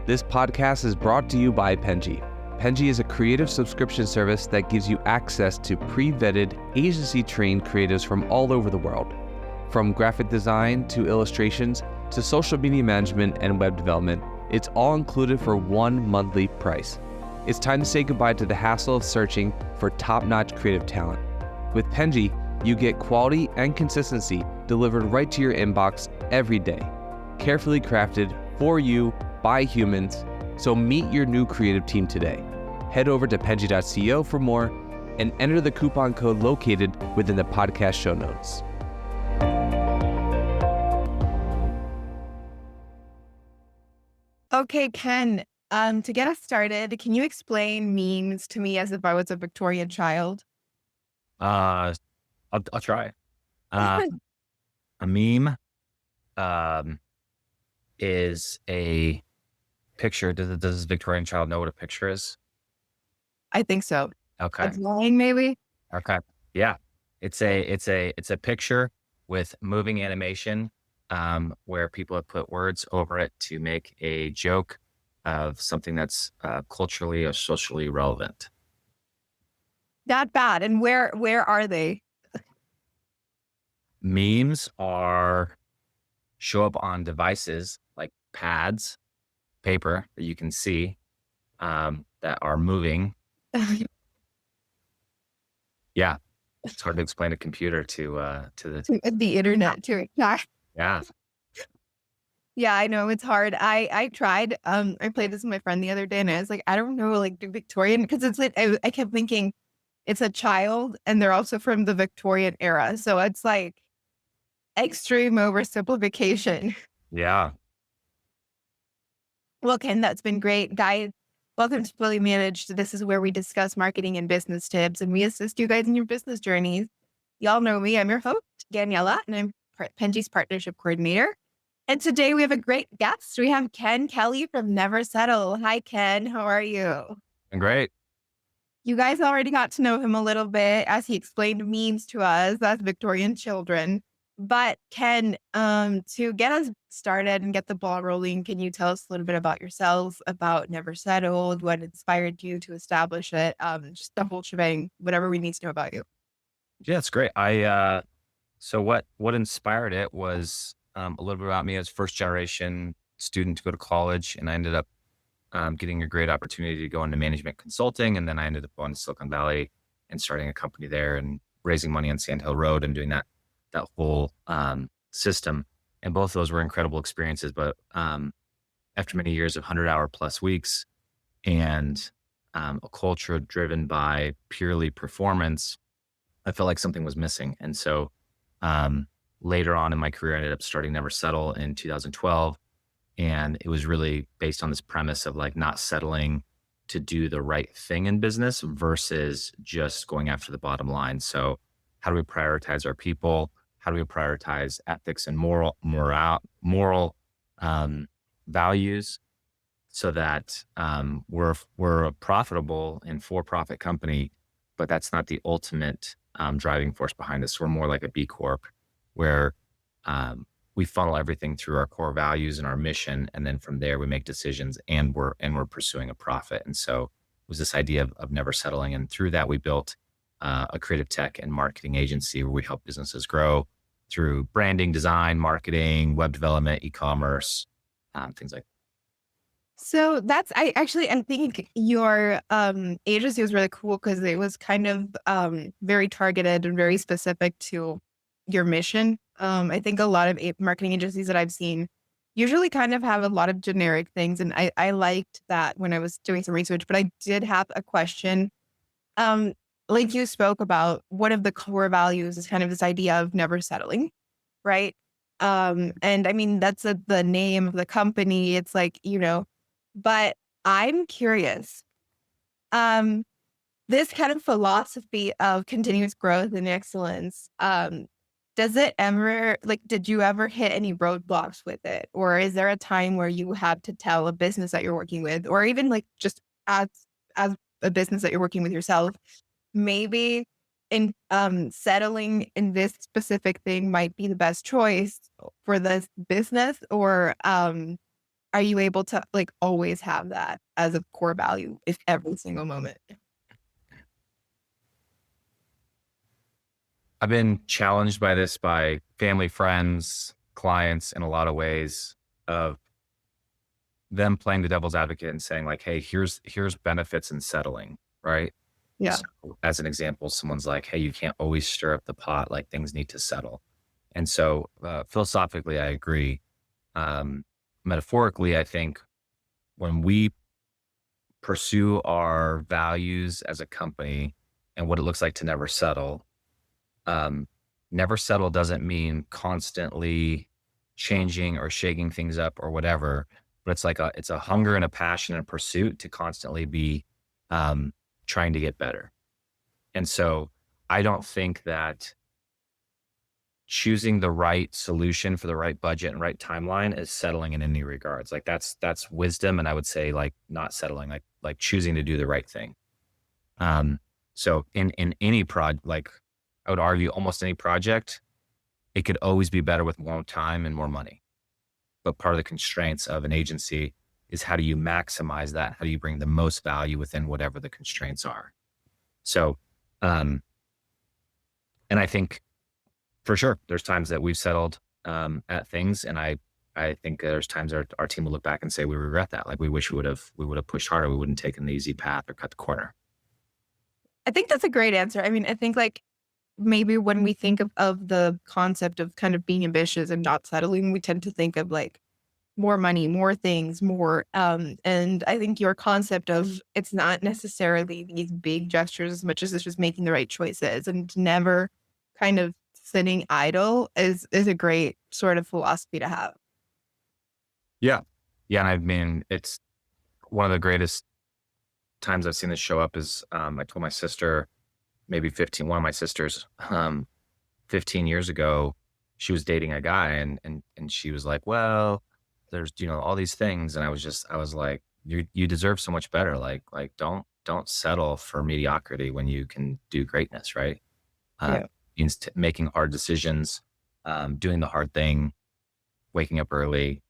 This podcast is brought to you by Penji. Penji is a creative subscription service that gives you access to pre-vetted, agency-trained creatives from all over the world. From graphic design to illustrations to social media management and web development, it's all included for one monthly price. It's time to say goodbye to the hassle of searching for top-notch creative talent. With Penji, you get quality and consistency delivered right to your inbox every day, carefully crafted for you by humans. So meet your new creative team today. Head over to penji.co for more and enter the coupon code located within the podcast show notes. Okay, Ken, to get us started, can you explain memes to me as if I was a Victorian child? I'll try. A meme is a picture. Does this Victorian child know what a picture is? I think so. Okay. A drawing, maybe? Okay. Yeah. It's a picture with moving animation where people have put words over it to make a joke of something that's culturally or socially relevant. Not bad. And where are they? Memes show up on devices like pads, paper that you can see that are moving. Yeah, it's hard to explain a computer to The internet, too. yeah. Yeah, I know it's hard. I tried. I played this with my friend the other day, and I was like, I don't know, like the Victorian, because it's like I kept thinking it's a child, and they're also from the Victorian era, so it's like extreme oversimplification. Yeah. Well, Ken, that's been great. Guys, welcome to Fully Managed. This is where we discuss marketing and business tips, and we assist you guys in your business journeys. Y'all know me. I'm your host, Daniela, and I'm Penji's partnership coordinator. And today we have a great guest. We have Kenn Kelly from Never Settle. Hi, Ken. How are you? And great. You guys already got to know him a little bit as he explained memes to us as Victorian children. But Ken, to get us started and get the ball rolling, can you tell us a little bit about yourself, about Never Settled, what inspired you to establish it, just the whole shebang, whatever we need to know about you. Yeah, it's great. So what inspired it was a little bit about me as first generation student to go to college, and I ended up getting a great opportunity to go into management consulting, and then I ended up going to Silicon Valley and starting a company there and raising money on Sand Hill Road and doing that whole system. And both of those were incredible experiences. But after many years of 100-hour plus weeks and a culture driven by purely performance, I felt like something was missing. And so later on in my career, I ended up starting Never Settle in 2012. And it was really based on this premise of like not settling to do the right thing in business versus just going after the bottom line. So how do we prioritize our people? How do we prioritize ethics and moral values so that we're a profitable and for-profit company, but that's not the ultimate driving force behind us. We're more like a B Corp where we funnel everything through our core values and our mission, and then from there we make decisions, and we're pursuing a profit. And so it was this idea of never settling, and through that we built a creative tech and marketing agency where we help businesses grow through branding, design, marketing, web development, e-commerce, things like that. So I think your agency was really cool because it was kind of very targeted and very specific to your mission. I think a lot of marketing agencies that I've seen usually kind of have a lot of generic things. And I liked that when I was doing some research, but I did have a question. Like you spoke about, one of the core values is kind of this idea of never settling, right? And I mean, that's the name of the company. It's like, but I'm curious. This kind of philosophy of continuous growth and excellence, does it ever, did you ever hit any roadblocks with it? Or is there a time where you had to tell a business that you're working with, or even just as a business that you're working with yourself, maybe in settling in this specific thing might be the best choice for this business? Or are you able to like always have that as a core value if every single moment? I've been challenged by this by family, friends, clients in a lot of ways of them playing the devil's advocate and saying like, "Hey, here's benefits in settling," right? Yeah. So, as an example, someone's like, "Hey, you can't always stir up the pot. Like things need to settle." And so, philosophically, I agree. Metaphorically, I think when we pursue our values as a company and what it looks like to never settle, um, never settle doesn't mean constantly changing or shaking things up or whatever, but it's a hunger and a passion and a pursuit to constantly be um, trying to get better. And so I don't think that choosing the right solution for the right budget and right timeline is settling in any regards. Like that's wisdom, and I would say like not settling, like choosing to do the right thing. Um, so in any like I would argue almost any project, it could always be better with more time and more money. But part of the constraints of an agency is how do you maximize that? How do you bring the most value within whatever the constraints are? So, um, and I think for sure there's times that we've settled at things, and I think there's times our team will look back and say we regret that. Like we wish we would have pushed harder. We wouldn't taken the easy path or cut the corner. I think that's a great answer. I mean, I think like maybe when we think of the concept of kind of being ambitious and not settling, we tend to think of like more money, more things, more and I think your concept of it's not necessarily these big gestures as much as it's just making the right choices and never kind of sitting idle is a great sort of philosophy to have. Yeah. Yeah. And I mean, it's one of the greatest times I've seen this show up is I told my sister maybe one of my sisters, 15 years ago, she was dating a guy and she was like, well, there's, all these things. And I was like, you deserve so much better. Like don't settle for mediocrity when you can do greatness. Right. Yeah. Means making hard decisions, doing the hard thing, waking up early,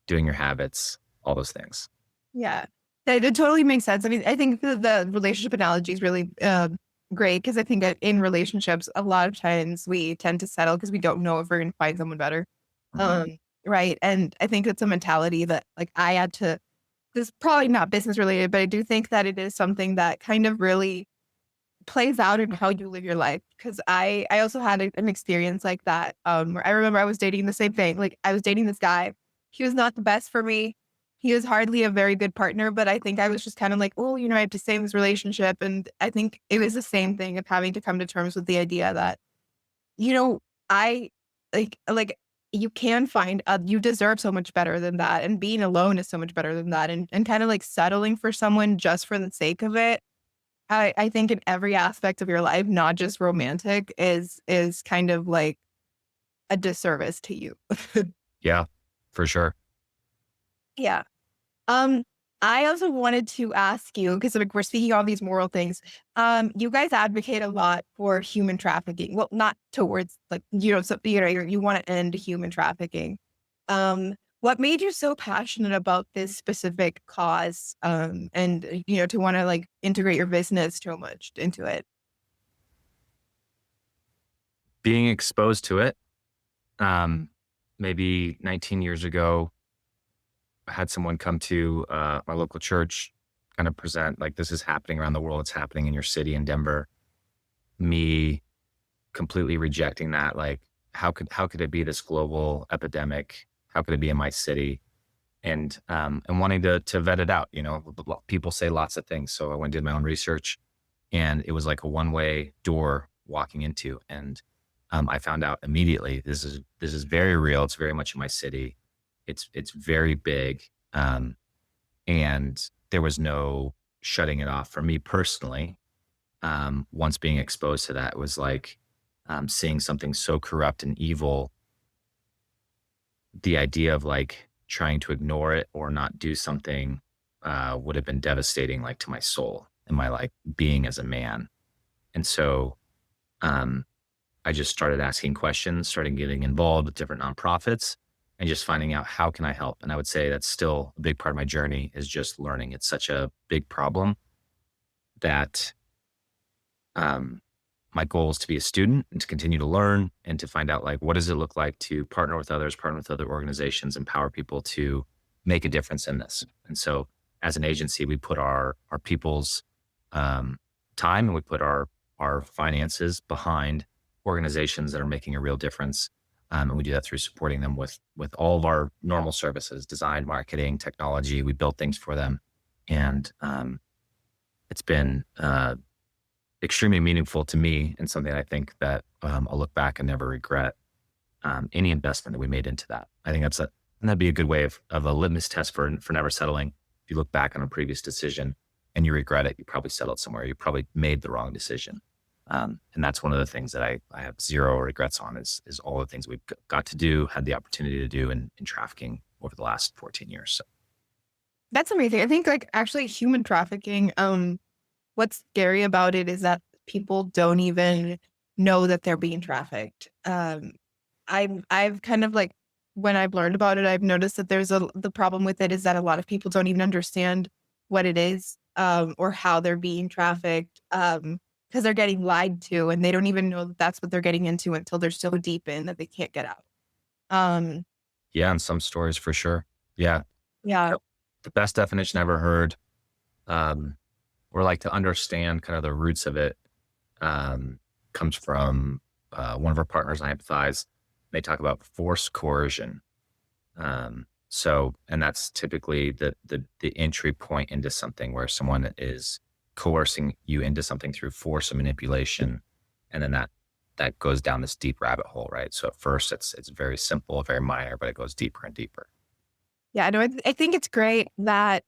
doing your habits, all those things. Yeah. It totally makes sense. I mean, I think the relationship analogy is really great because I think that in relationships, a lot of times we tend to settle because we don't know if we're going to find someone better. Mhm. Right. And I think it's a mentality that like I had to, this is probably not business related, but I do think that it is something that kind of really plays out in how you live your life. Because I also had an experience like that where I remember I was dating the same thing. Like I was dating this guy. He was not the best for me. He was hardly a very good partner, but I think I was just kind of like, oh, I have to save this relationship. And I think it was the same thing of having to come to terms with the idea that, you know, I like you can find you deserve so much better than that. And being alone is so much better than that. And kind of like settling for someone just for the sake of it I think in every aspect of your life, not just romantic, is kind of like a disservice to you. Yeah, for sure. Yeah. Um, I also wanted to ask you, because like we're speaking all these moral things. You guys advocate a lot for human trafficking. Well, not towards like, so you want to end human trafficking. What made you so passionate about this specific cause? And to want to like integrate your business so much into it. Being exposed to it, um, maybe 19 years ago, I had someone come to my local church, kind of present like this is happening around the world. It's happening in your city in Denver. Me completely rejecting that. Like, how could it be this global epidemic? How could it be in my city? And wanting to vet it out. People say lots of things, so I went and did my own research, and it was like a one way door walking into. And I found out immediately this is very real. It's very much in my city. It's very big, and there was no shutting it off for me personally. Once being exposed to that, it was like seeing something so corrupt and evil. The idea of like trying to ignore it or not do something would have been devastating, like to my soul and my like being as a man. And so um, I just started asking questions, started getting involved with different nonprofits, and just finding out how can I help. And I would say that's still a big part of my journey is just learning. It's such a big problem that um, my goal is to be a student and to continue to learn and to find out like what does it look like to partner with others, partner with other organizations, empower people to make a difference in this. And so as an agency, we put our people's um, time and we put our finances behind organizations that are making a real difference. And we do that through supporting them with all of our normal services, design, marketing, technology. We build things for them. And it's been extremely meaningful to me and something I think that I'll look back and never regret any investment that we made into that. I think that'd be a good way of a litmus test for never settling. If you look back on a previous decision and you regret it, you probably settled somewhere. You probably made the wrong decision. And that's one of the things that I have zero regrets on is all the things we've got to do, had the opportunity to do in trafficking over the last 14 years. So. That's amazing. I think like actually human trafficking, what's scary about it is that people don't even know that they're being trafficked. I've kind of like, when I've learned about it, I've noticed that the problem with it is that a lot of people don't even understand what it is, or how they're being trafficked, because they're getting lied to and they don't even know that that's what they're getting into until they're so deep in that they can't get out. Um, Yeah, in some stories for sure. Yeah. yeah. The best definition I ever heard, or like to understand kind of the roots of it, comes from one of our partners I empathize. They talk about forced coercion. And that's typically the entry point into something where someone is coercing you into something through force and manipulation. And then that goes down this deep rabbit hole, right? So at first it's very simple, very minor, but it goes deeper and deeper. Yeah, no, I think it's great that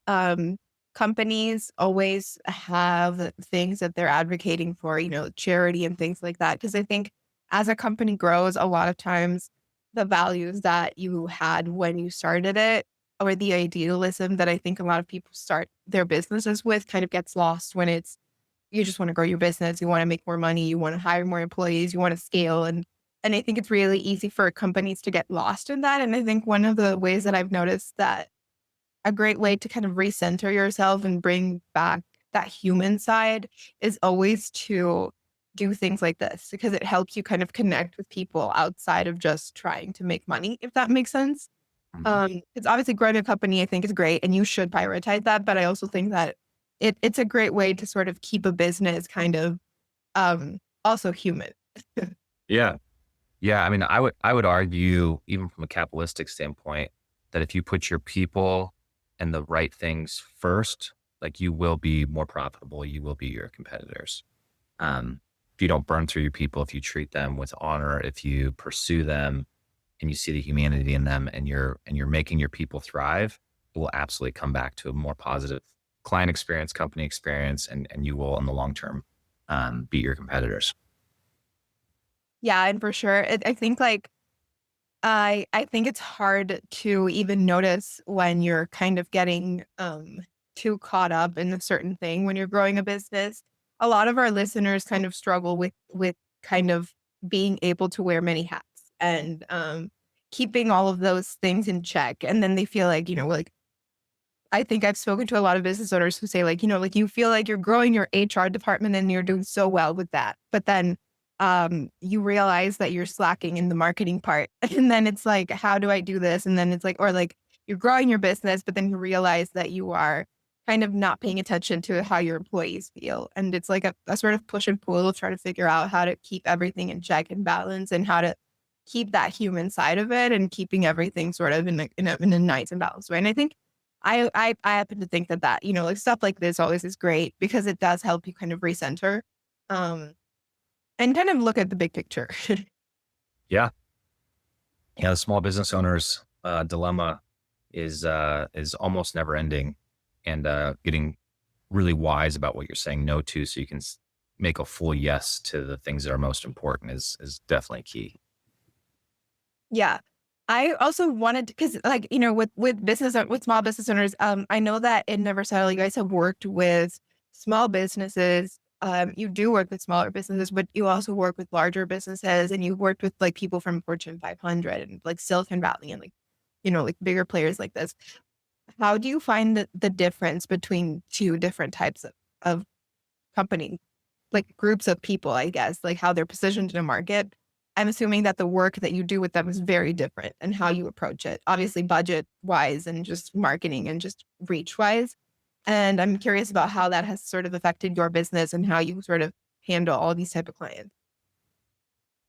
companies always have things that they're advocating for, charity and things like that. Because I think as a company grows, a lot of times the values that you had when you started it or the idealism that I think a lot of people start their businesses with kind of gets lost when you just want to grow your business, you want to make more money, you want to hire more employees, you want to scale. And I think it's really easy for companies to get lost in that. And I think one of the ways that I've noticed that a great way to kind of recenter yourself and bring back that human side is always to do things like this because it helps you kind of connect with people outside of just trying to make money, if that makes sense. It's obviously growing a company, I think is great and you should prioritize that. But I also think that it's a great way to sort of keep a business kind of also human. Yeah. Yeah. I mean, I would argue, even from a capitalistic standpoint, that if you put your people and the right things first, like you will be more profitable, you will be your competitors. If you don't burn through your people, if you treat them with honor, if you pursue them and you see the humanity in them and you're making your people thrive, it will absolutely come back to a more positive client experience, company experience, and you will in the long term beat your competitors. Yeah, and for sure. I think like I think it's hard to even notice when you're kind of getting too caught up in a certain thing when you're growing a business. A lot of our listeners kind of struggle with kind of being able to wear many hats and keeping all of those things in check. And then they feel like, like I think I've spoken to a lot of business owners who say like, like you feel like you're growing your HR department and you're doing so well with that. But then you realize that you're slacking in the marketing part. And then it's like, how do I do this? And then it's like, or like you're growing your business, but then you realize that you are kind of not paying attention to how your employees feel. And it's like a sort of push and pull to try to figure out how to keep everything in check and balance and how to keep that human side of it and keeping everything sort of in a nice and balanced way. And I think I happen to think that, like stuff like this always is great because it does help you kind of recenter. And kind of look at the big picture. Yeah. Yeah. The small business owner's dilemma is almost never ending, and getting really wise about what you're saying no to so you can make a full yes to the things that are most important is definitely key. Yeah. I also wanted because like, with small business owners, I know that in Neversettle, you guys have worked with small businesses. You do work with smaller businesses, but you also work with larger businesses and you've worked with like people from Fortune 500 and like Silicon Valley and like like bigger players like this. How do you find the difference between two different types of company, like groups of people, I guess, like how they're positioned in a market? I'm assuming that the work that you do with them is very different and how you approach it, obviously budget wise and just marketing and just reach wise. And I'm curious about how that has sort of affected your business and how you sort of handle all these type of clients.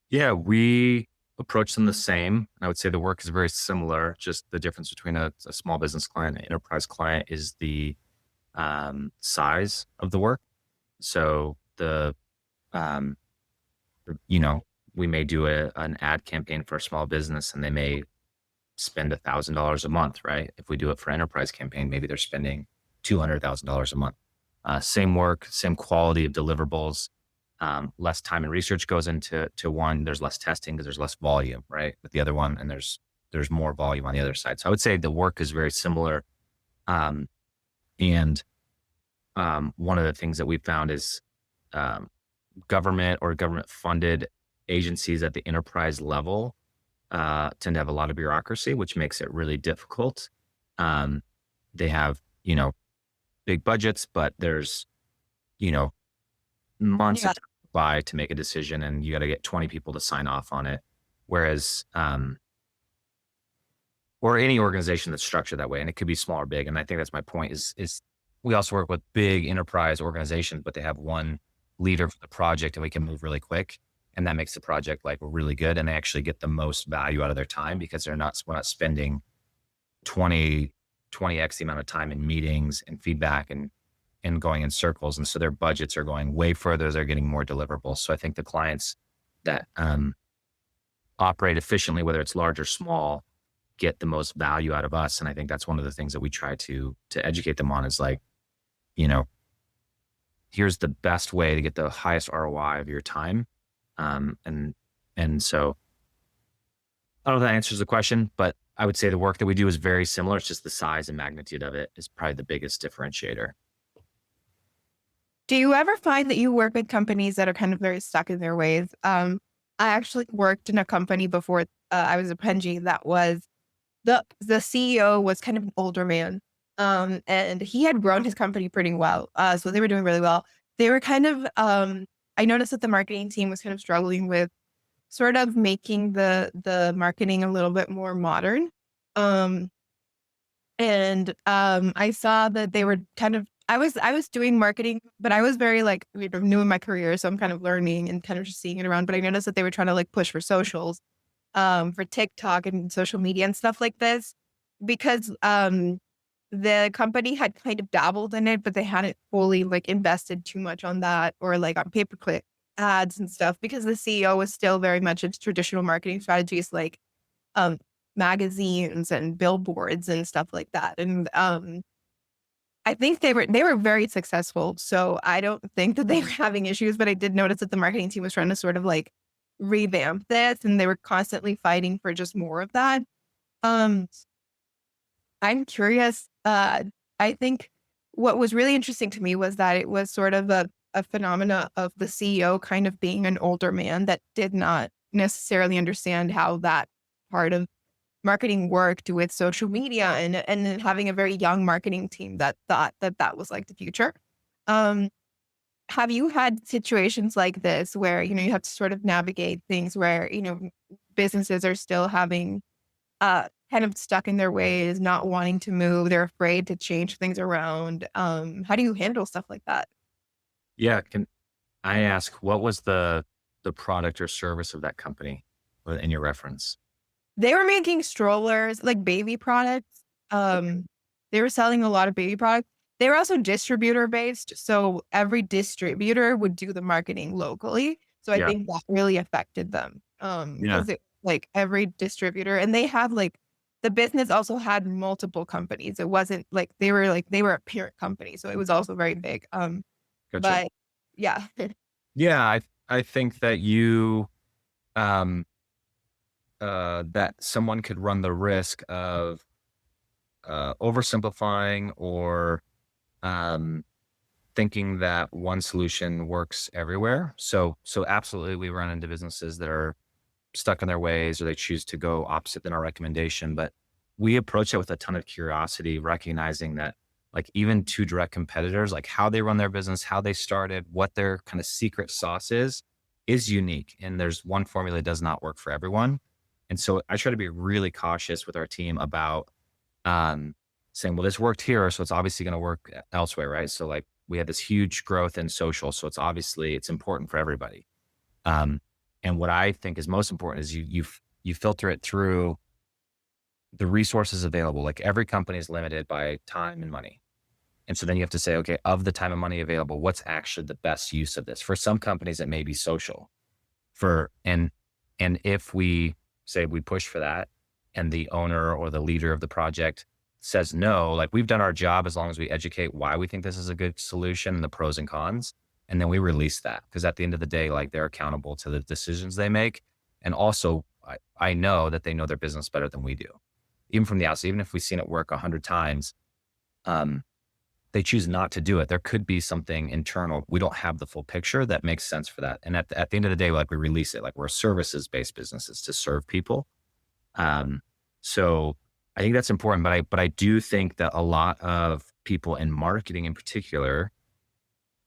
Yeah, we approach them the same. I would say the work is very similar. Just the difference between a small business client and an enterprise client is the size of the work. So um, you know, we may do an ad campaign for a small business and they may spend $1,000 a month, right? If we do it for enterprise campaign, maybe they're spending $200,000 a month. Same work, same quality of deliverables. Less time and research goes into one. There's less testing because there's less volume, right? With the other one, and there's more volume on the other side. So I would say the work is very similar. And one of the things that we found is government or government funded agencies at the enterprise level tend to have a lot of bureaucracy, which makes it really difficult. They have, big budgets, but there's, months Yeah. of time by to make a decision and you got to get 20 people to sign off on it. Whereas, or any organization that's structured that way, and it could be small or big. And I think that's my point is we also work with big enterprise organizations, but they have one leader for the project and we can move really quick. And that makes the project like really good. And they actually get the most value out of their time because we're not spending 20x the amount of time in meetings and feedback and going in circles. And so their budgets are going way further. They're getting more deliverables. So I think the clients that operate efficiently, whether it's large or small, get the most value out of us. And I think that's one of the things that we try to educate them on is like, here's the best way to get the highest ROI of your time. And so I don't know if that answers the question, but I would say the work that we do is very similar. It's just the size and magnitude of it is probably the biggest differentiator. Do you ever find that you work with companies that are kind of very stuck in their ways? I actually worked in a company before I was a Penji that was the CEO was kind of an older man. And he had grown his company pretty well. So they were doing really well. They were kind of, I noticed that the marketing team was kind of struggling with sort of making the marketing a little bit more modern. I saw that they were kind of, I was doing marketing, but I was very like, new in my career. So I'm kind of learning and kind of just seeing it around. But I noticed that they were trying to like push for socials, for TikTok and social media and stuff like this, because the company had kind of dabbled in it, but they hadn't fully like invested too much on that or like on pay-per-click ads and stuff because the CEO was still very much into traditional marketing strategies like magazines and billboards and stuff like that. And I think they were very successful. So I don't think that they were having issues, but I did notice that the marketing team was trying to sort of like revamp this and they were constantly fighting for just more of that. Um, I'm curious. I think what was really interesting to me was that it was sort of a phenomena of the CEO kind of being an older man that did not necessarily understand how that part of marketing worked with social media and then having a very young marketing team that thought that was like the future. Um, have you had situations like this where, you have to sort of navigate things where, businesses are still having kind of stuck in their ways, not wanting to move. They're afraid to change things around. How do you handle stuff like that? Yeah. Can I ask what was the product or service of that company in your reference? They were making strollers, like baby products. They were selling a lot of baby products. They were also distributor based. So every distributor would do the marketing locally. So I Yeah. think that really affected them. Yeah. Because it like every distributor and they had like the business also had multiple companies. It wasn't like they were a parent company. So it was also very big. Gotcha. But yeah. Yeah. I think that um, that someone could run the risk of oversimplifying or thinking that one solution works everywhere. So absolutely, we run into businesses that are stuck in their ways or they choose to go opposite than our recommendation. But we approach it with a ton of curiosity, recognizing that like even two direct competitors, like how they run their business, how they started, what their kind of secret sauce is unique. And there's one formula that does not work for everyone. And so I try to be really cautious with our team about um, saying, well, this worked here, so it's obviously going to work elsewhere, right? So like we had this huge growth in social, so it's important for everybody. Um, and what I think is most important is you filter it through the resources available. Like every company is limited by time and money. And so then you have to say, okay, of the time and money available, what's actually the best use of this? For some companies, it may be social. And if we say we push for that and the owner or the leader of the project says no, like we've done our job as long as we educate why we think this is a good solution and the pros and cons. And then we release that because at the end of the day, like they're accountable to the decisions they make. And also I know that they know their business better than we do. Even from the outside, even if we've seen it work 100 times, um, they choose not to do it. There could be something internal. We don't have the full picture that makes sense for that. And at the end of the day, like we release it, like we're services-based businesses to serve people. So I think that's important, but I do think that a lot of people in marketing in particular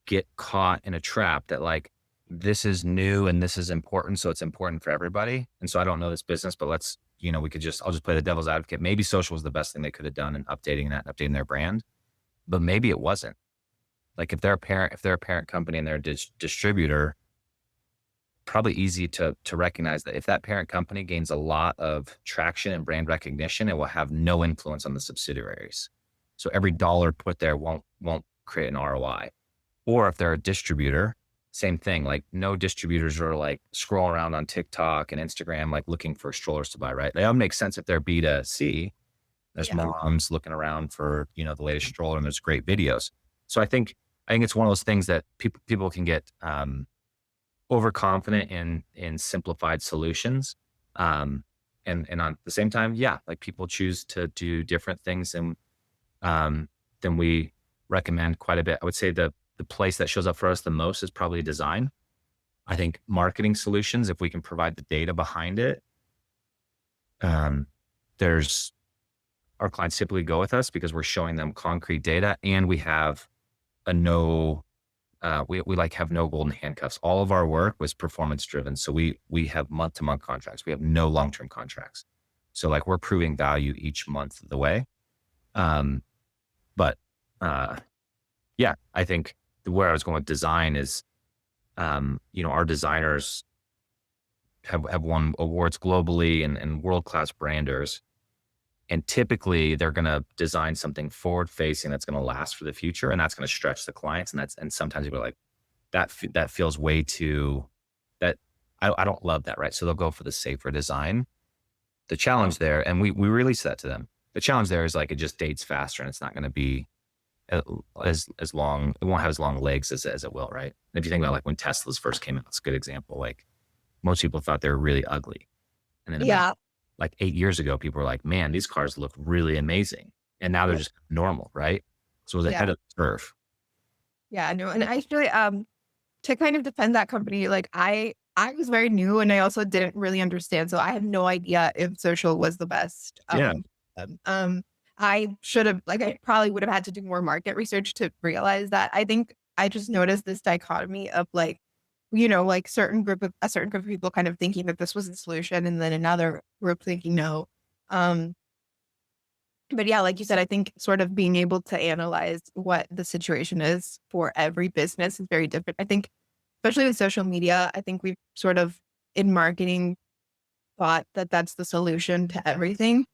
get caught in a trap that like, this is new and this is important. So it's important for everybody. And so I don't know this business, but I'll just play the devil's advocate. Maybe social was the best thing they could have done in updating their brand, but maybe it wasn't. Like if they're a parent company and they're a distributor, probably easy to recognize that if that parent company gains a lot of traction and brand recognition, it will have no influence on the subsidiaries. So every dollar put there won't create an ROI. Or if they're a distributor, same thing. Like no distributors are like scrolling around on TikTok and Instagram, like looking for strollers to buy, right? They all make sense if they're B2C. There's moms looking around for, the latest stroller and there's great videos. So I think it's one of those things that people can get overconfident in simplified solutions. And on the same time, like people choose to do different things than we recommend quite a bit. I would say the place that shows up for us the most is probably design. I think marketing solutions, if we can provide the data behind it, our clients typically go with us because we're showing them concrete data and we have we have no golden handcuffs. All of our work was performance driven. So we have month-to-month contracts. We have no long-term contracts. So like we're proving value each month of the way. I think where I was going with design is, our designers have won awards globally and world-class branders. And typically they're going to design something forward facing that's going to last for the future. And that's going to stretch the clients. And sometimes people are like, that feels way too, that I don't love that. Right. So they'll go for the safer design. The challenge there, and we release that to them. The challenge there is like, it just dates faster and it's not going to be as long. It won't have as long legs as it will. Right. And if you think about like when Teslas first came out, it's a good example. Like most people thought they were really ugly. And then about like 8 years ago, people were like, man, these cars look really amazing. And now they're just normal, right? So it was ahead of the curve. Yeah, no. And actually, to kind of defend that company, like I was very new and I also didn't really understand. So I had no idea if social was the best. I should have, like, I probably would have had to do more market research to realize that. I think I just noticed this dichotomy of like, like a certain group of people kind of thinking that this was the solution and then another group thinking no. But yeah, like you said, I think sort of being able to analyze what the situation is for every business is very different. I think, especially with social media, I think we've sort of in marketing thought that that's the solution to everything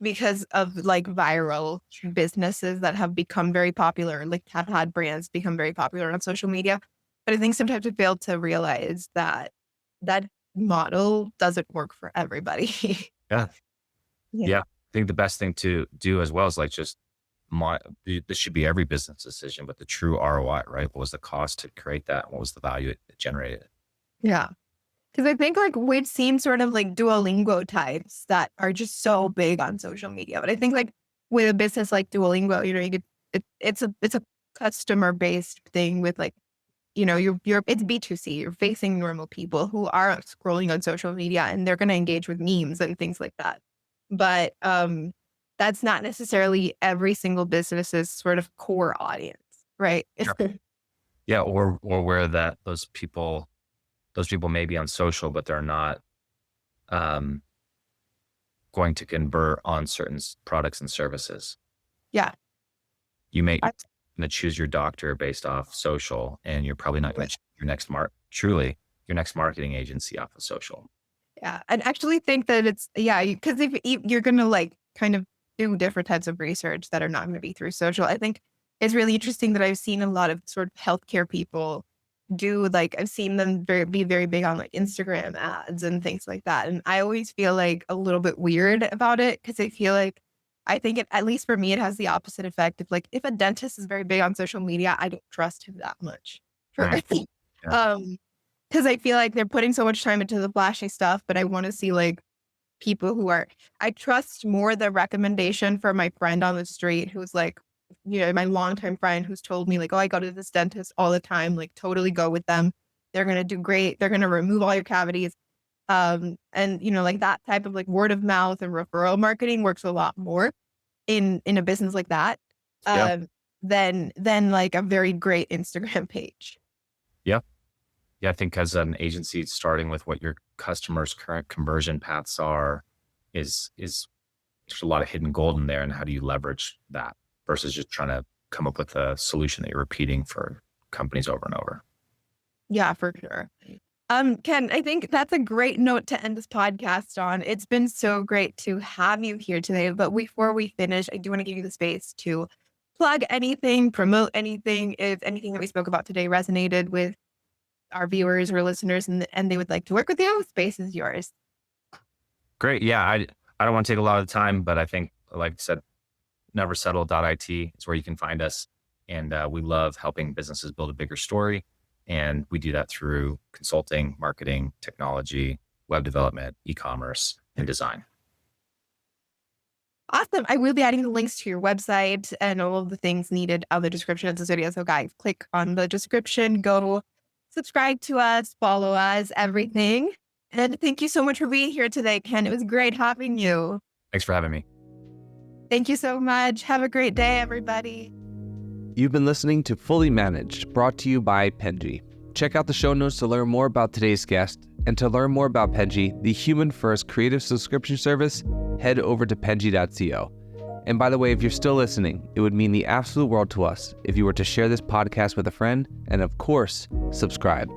because of like viral businesses that have become very popular, like have had brands become very popular on social media. But I think sometimes we fail to realize that that model doesn't work for everybody. Yeah. Yeah. I think the best thing to do as well is like this should be every business decision, but the true ROI, right? What was the cost to create that? What was the value it generated? Yeah. Because I think like we've seen sort of like Duolingo types that are just so big on social media. But I think like with a business like Duolingo, you could, it's a customer based thing with like, it's B2C. You're facing normal people who are scrolling on social media and they're going to engage with memes and things like that. But that's not necessarily every single business's sort of core audience, right? Sure. Yeah, or where that those people may be on social, but they're not um, going to convert on certain products and services. Yeah. You may I- going to choose your doctor based off social, and you're probably not going to choose your next marketing agency off of social. Yeah. And actually think that because if you're going to like kind of do different types of research that are not going to be through social, I think it's really interesting that I've seen a lot of sort of healthcare people do, like, I've seen them be very big on like Instagram ads and things like that. And I always feel like a little bit weird about it because I think at least for me, it has the opposite effect of like, if a dentist is very big on social media, I don't trust him that much. Yeah. Because I feel like they're putting so much time into the flashy stuff, but I want to see like people I trust more the recommendation for my friend on the street who's like, my longtime friend who's told me like, oh, I go to this dentist all the time, like totally go with them. They're going to do great. They're going to remove all your cavities. And like that type of like word of mouth and referral marketing works a lot more in a business like that than like a very great Instagram page. Yeah. Yeah, I think as an agency, starting with what your customers' current conversion paths are is there's a lot of hidden gold in there. And how do you leverage that versus just trying to come up with a solution that you're repeating for companies over and over? Yeah, for sure. Kenn, I think that's a great note to end this podcast on. It's been so great to have you here today. But before we finish, I do want to give you the space to plug anything, promote anything, if anything that we spoke about today resonated with our viewers or listeners and they would like to work with you. Space is yours. Great. Yeah, I don't want to take a lot of the time, but I think, like I said, neversettle.it is where you can find us. And we love helping businesses build a bigger story. And we do that through consulting, marketing, technology, web development, e-commerce, and design. Awesome. I will be adding the links to your website and all of the things needed on the description of this video. So guys, click on the description, go subscribe to us, follow us, everything. And thank you so much for being here today, Kenn. It was great having you. Thanks for having me. Thank you so much. Have a great day, everybody. You've been listening to Fully Managed, brought to you by Penji. Check out the show notes to learn more about today's guest, and to learn more about Penji, the human-first creative subscription service, head over to penji.co. And by the way, if you're still listening, it would mean the absolute world to us if you were to share this podcast with a friend, and of course, subscribe.